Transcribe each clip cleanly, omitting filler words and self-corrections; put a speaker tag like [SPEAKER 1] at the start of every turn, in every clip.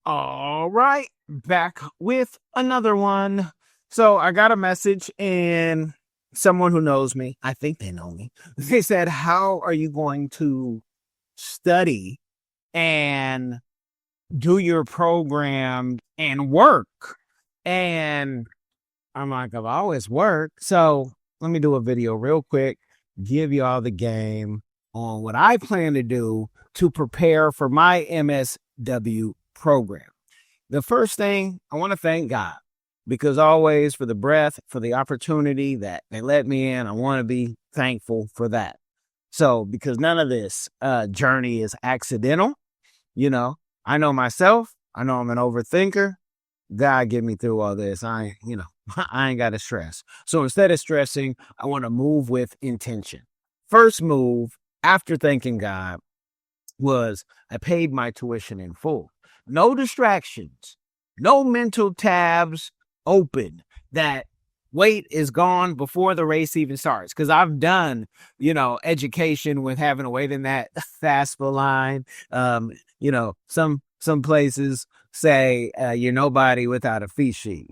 [SPEAKER 1] All right, back with another one. So I got a message and someone who knows me, I think they know me. They said, "How are you going to study and do your program and work?" And I'm like, "I've always worked." So let me do a video real quick, give you all the game on what I plan to do to prepare for my MSW program. The first thing, I want to thank God because always for the breath, for the opportunity that they let me in, I want to be thankful for that. So, because none of this journey is accidental, you know, I know myself, I know I'm an overthinker. God get me through all this. I ain't got to stress. So instead of stressing, I want to move with intention. First move after thanking God was I paid my tuition in full. No distractions, no mental tabs open. That weight is gone before the race even starts. Because I've done, education with having to wait in that FAFSA line. Some places say you're nobody without a fee sheet.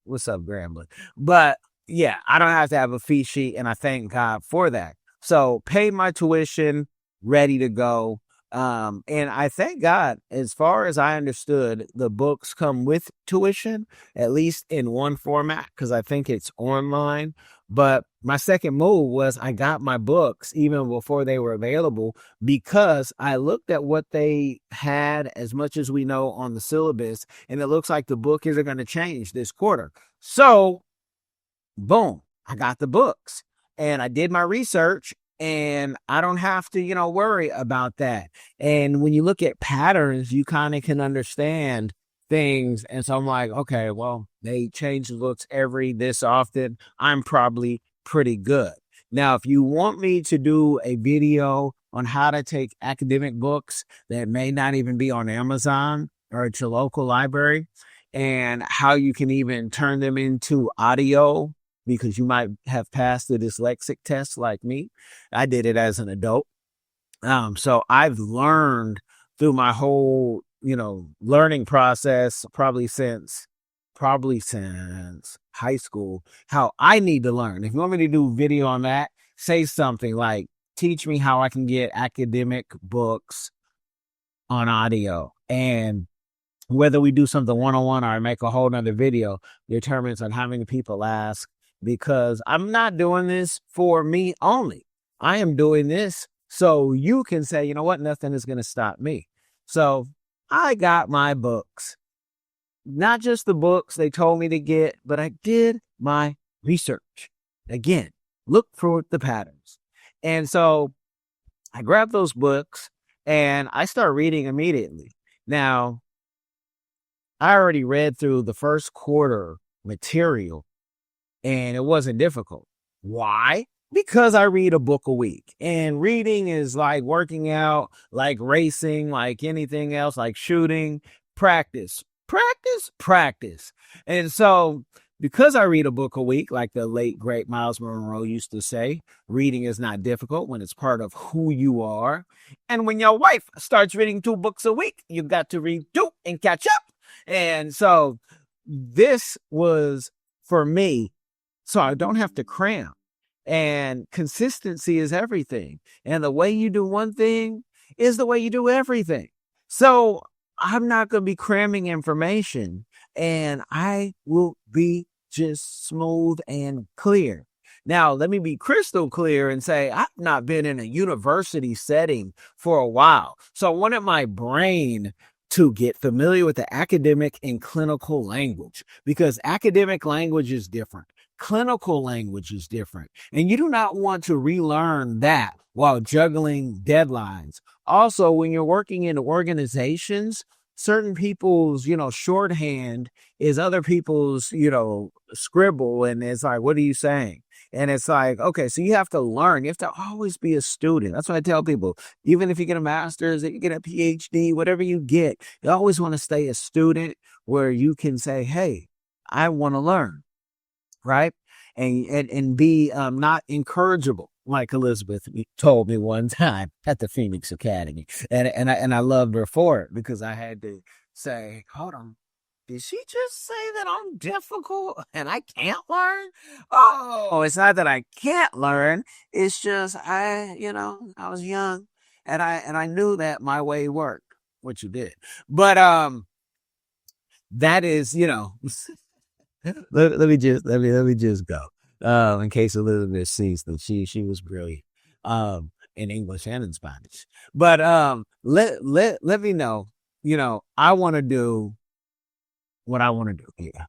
[SPEAKER 1] What's up, Grambling? But yeah, I don't have to have a fee sheet, and I thank God for that. So paid my tuition, ready to go. And I thank God, as far as I understood, the books come with tuition, at least in one format, because I think it's online. But my second move was I got my books even before they were available because I looked at what they had, as much as we know, on the syllabus, and it looks like the book isn't going to change this quarter. So, boom, I got the books and I did my research. And I don't have to, worry about that. And when you look at patterns, you kind of can understand things. And so I'm like, okay, well, they change the books every this often. I'm probably pretty good. Now, if you want me to do a video on how to take academic books that may not even be on Amazon or at your local library, and how you can even turn them into audio, because you might have passed the dyslexic test like me. I did it as an adult. So I've learned through my whole, learning process, probably since high school, how I need to learn. If you want me to do video on that, say something like, teach me how I can get academic books on audio. And whether we do something one-on-one or I make a whole nother video determines on how many people ask, because I'm not doing this for me only. I am doing this so you can say, you know what, nothing is going to stop me. So I got my books, not just the books they told me to get, but I did my research. Again, look for the patterns. And so I grabbed those books and I start reading immediately. Now, I already read through the first quarter material and it wasn't difficult. Why? Because I read a book a week, and reading is like working out, like racing, like anything else, like shooting. Practice, practice, practice. And so because I read a book a week, like the late great Miles Monroe used to say, reading is not difficult when it's part of who you are. And when your wife starts reading 2 books a week, you got to read 2 and catch up. And so this was for me, so I don't have to cram. And consistency is everything. And the way you do one thing is the way you do everything. So I'm not going to be cramming information, and I will be just smooth and clear. Now, let me be crystal clear and say I've not been in a university setting for a while. So I wanted my brain to get familiar with the academic and clinical language, because academic language is different. Clinical language is different. And you do not want to relearn that while juggling deadlines. Also, when you're working in organizations, certain people's, shorthand is other people's, scribble. And it's like, what are you saying? And it's like, okay, so you have to learn. You have to always be a student. That's what I tell people. Even if you get a master's, if you get a PhD, whatever you get, you always want to stay a student where you can say, hey, I want to learn. Right. And be not incorrigible, like Elizabeth told me one time at the Phoenix Academy. And I loved her for it because I had to say, hold on. Did she just say that I'm difficult and I can't learn? Oh, it's not that I can't learn. It's just I was young and I knew that my way worked, which you did. But that is, let me just go. In case Elizabeth sees them, she was brilliant. In English and in Spanish. But let me know. I want to do what I want to do. Yeah,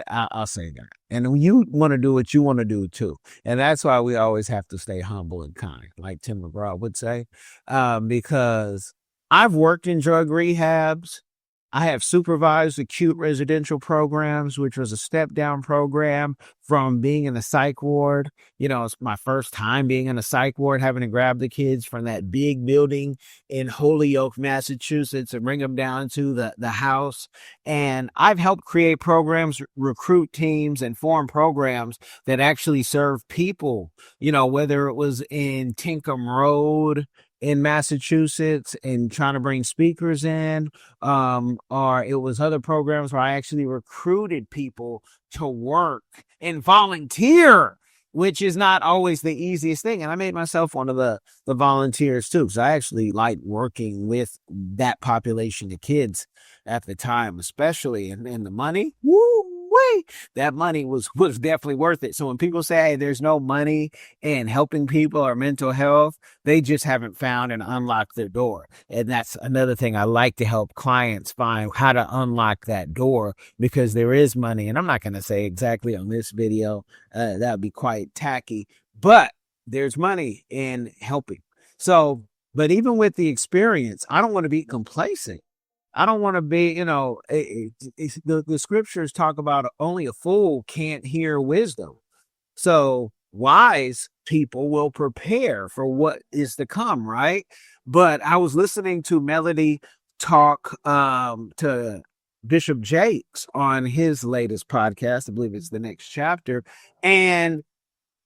[SPEAKER 1] I'll say that. And you want to do what you want to do too. And that's why we always have to stay humble and kind, like Tim McGraw would say, because I've worked in drug rehabs. I have supervised acute residential programs, which was a step down program from being in a psych ward. It's my first time being in a psych ward, having to grab the kids from that big building in Holyoke, Massachusetts, and bring them down to the house. And I've helped create programs, recruit teams, and form programs that actually serve people, whether it was in Tinkham Road in Massachusetts and trying to bring speakers in, or it was other programs where I actually recruited people to work and volunteer, which is not always the easiest thing. And I made myself one of the volunteers too, because I actually liked working with that population of kids at the time, especially, and the money, woo-wee, that money was definitely worth it. So when people say, hey, there's no money in helping people or mental health, they just haven't found and unlocked their door. And that's another thing I like to help clients find, how to unlock that door, because there is money. And I'm not going to say exactly on this video, that would be quite tacky, but there's money in helping. So, but even with the experience, I don't want to be complacent. I don't want to be, the scriptures talk about only a fool can't hear wisdom. So wise people will prepare for what is to come, right? But I was listening to Melody talk to Bishop Jakes on his latest podcast. I believe it's the next chapter. And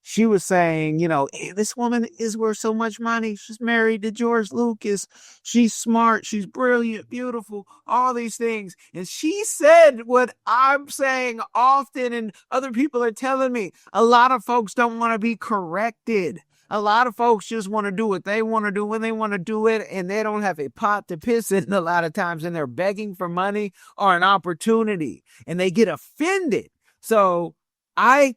[SPEAKER 1] she was saying, hey, this woman is worth so much money. She's married to George Lucas. She's smart. She's brilliant, beautiful, all these things. And she said what I'm saying often, and other people are telling me. A lot of folks don't want to be corrected. A lot of folks just want to do what they want to do when they want to do it, and they don't have a pot to piss in a lot of times, and they're begging for money or an opportunity, and they get offended. So I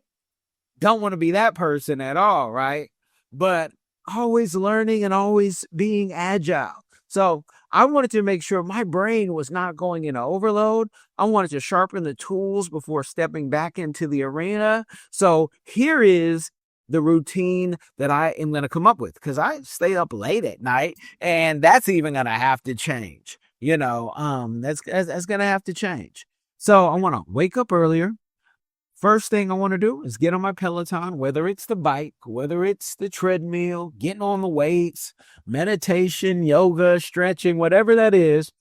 [SPEAKER 1] don't want to be that person at all, right? But always learning and always being agile. So I wanted to make sure my brain was not going into overload. I wanted to sharpen the tools before stepping back into the arena. So here is the routine that I am going to come up with, because I stay up late at night, and that's even going to have to change. That's going to have to change. So I want to wake up earlier. First thing I want to do is get on my Peloton, whether it's the bike, whether it's the treadmill, getting on the weights, meditation, yoga, stretching, whatever that is.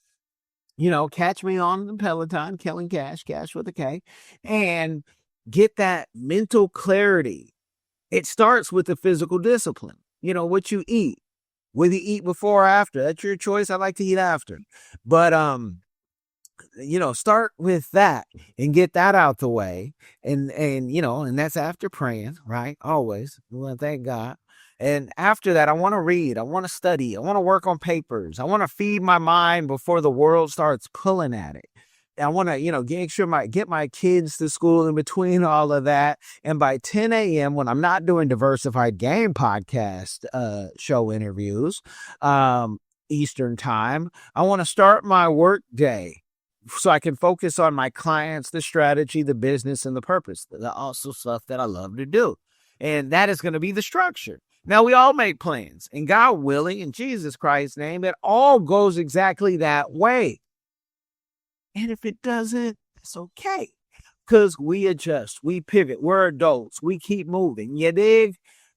[SPEAKER 1] Catch me on the Peloton, Kellen Kash with a K, and get that mental clarity. It starts with the physical discipline. What you eat, whether you eat before or after, that's your choice. I like to eat after, but start with that and get that out the way. And that's after praying, right? Always. We want to thank God. And after that, I want to read. I want to study. I want to work on papers. I want to feed my mind before the world starts pulling at it. I want to, make sure get my kids to school in between all of that. And by 10 a.m., when I'm not doing Diversified Game podcast show interviews, Eastern time, I want to start my work day so I can focus on my clients, the strategy, the business, and the purpose. The also stuff that I love to do. And that is going to be the structure. Now, we all make plans, and God willing, in Jesus Christ's name, it all goes exactly that way. And if it doesn't, it's okay, because we adjust, we pivot, we're adults, we keep moving. You dig?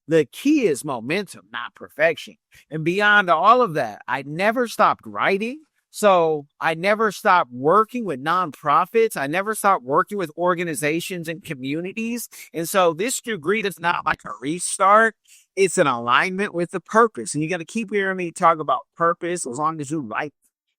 [SPEAKER 1] The key is momentum, not perfection. And beyond all of that, I never stopped writing. So I never stopped working with nonprofits. I never stopped working with organizations and communities. And so this degree is not like a restart. it's an alignment with the purpose. And you got to keep hearing me talk about purpose as long as you like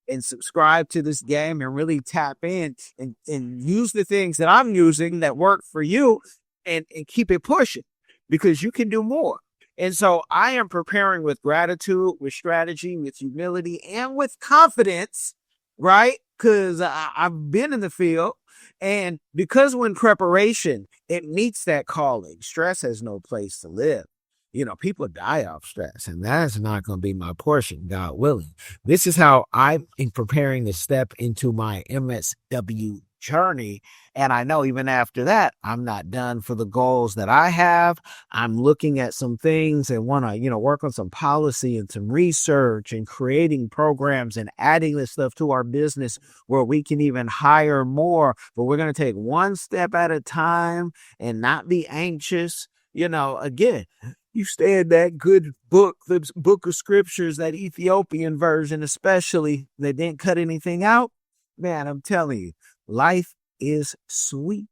[SPEAKER 1] and subscribe to this game and really tap in and use the things that I'm using that work for you and keep it pushing because you can do more. And so I am preparing with gratitude, with strategy, with humility, and with confidence, right? Because I've been in the field. And because when preparation, it meets that calling, stress has no place to live. You know, people die off stress, and that's not going to be my portion, God willing. This is how I'm preparing to step into my MSW journey. And I know even after that, I'm not done for the goals that I have. I'm looking at some things and want to, work on some policy and some research and creating programs and adding this stuff to our business where we can even hire more. But we're going to take one step at a time and not be anxious. Again, you stay in that good book, the book of scriptures, that Ethiopian version, especially, they didn't cut anything out. Man, I'm telling you, life is sweet,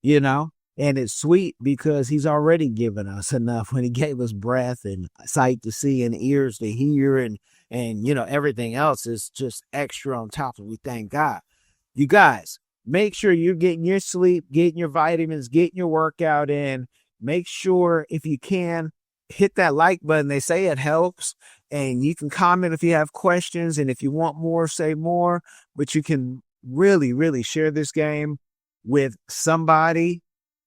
[SPEAKER 1] and it's sweet because he's already given us enough when he gave us breath and sight to see and ears to hear and everything else is just extra on top of it. We thank God. You guys, make sure you're getting your sleep, getting your vitamins, getting your workout in. Make sure if you can, hit that like button. They say it helps. And you can comment if you have questions. And if you want more, say more. But you can really, really share this game with somebody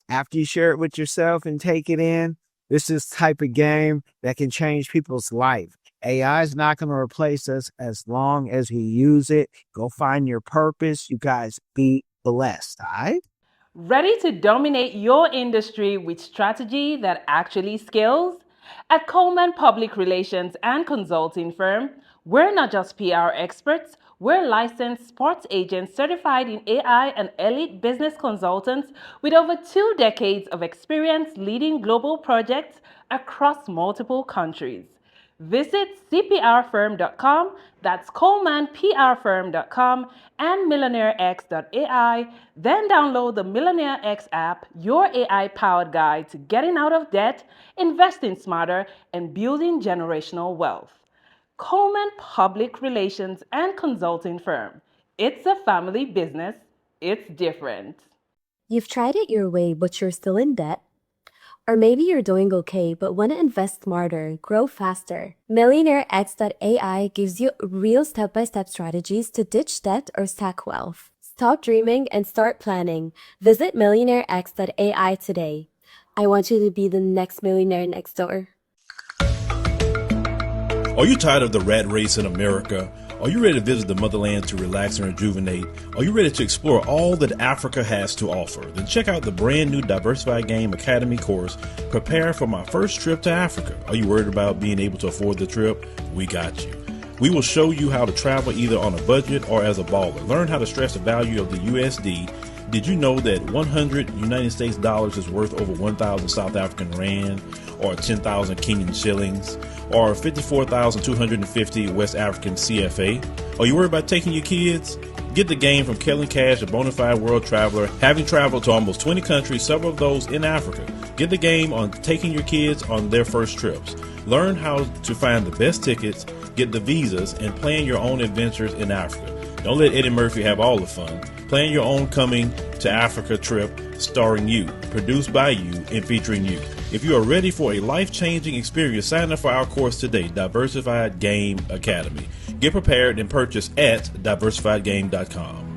[SPEAKER 1] after you share it with yourself and take it in. This is the type of game that can change people's life. AI is not going to replace us as long as we use it. Go find your purpose. You guys be blessed. All right?
[SPEAKER 2] Ready to dominate your industry with strategy that actually scales? At COLEMAN Public Relations and Consulting Firm, we're not just PR experts, we're licensed sports agents certified in AI and elite business consultants with over 2 decades of experience leading global projects across multiple countries. Visit CPRFIRM.com, that's ColemanPRFIRM.com, and MillionaireX.ai. Then download the Millionaire X app, your AI-powered guide to getting out of debt, investing smarter, and building generational wealth. Coleman Public Relations and Consulting Firm. It's a family business. It's different.
[SPEAKER 3] You've tried it your way, but you're still in debt? Or maybe you're doing okay, but want to invest smarter, grow faster. MillionaireX.ai gives you real step-by-step strategies to ditch debt or stack wealth. Stop dreaming and start planning. Visit MillionaireX.ai today. I want you to be the next millionaire next door.
[SPEAKER 4] Are you tired of the rat race in America? Are you ready to visit the motherland to relax and rejuvenate? Are you ready to explore all that Africa has to offer? Then check out the brand new Diversified Game Academy course, Prepare for My First Trip to Africa. Are you worried about being able to afford the trip? We got you. We will show you how to travel either on a budget or as a baller. Learn how to stress the value of the USD. Did you know that 100 United States dollars is worth over 1,000 South African rand or 10,000 Kenyan shillings or 54,250 West African CFA? Are you worried about taking your kids? Get the game from Kellen, Kash, a bona fide world traveler, having traveled to almost 20 countries, several of those in Africa. Get the game on taking your kids on their first trips. Learn how to find the best tickets, get the visas, and plan your own adventures in Africa. Don't let Eddie Murphy have all the fun. Plan your own coming to Africa trip starring you, produced by you, and featuring you. If you are ready for a life-changing experience, sign up for our course today, Diversified Game Academy. Get prepared and purchase at diversifiedgame.com.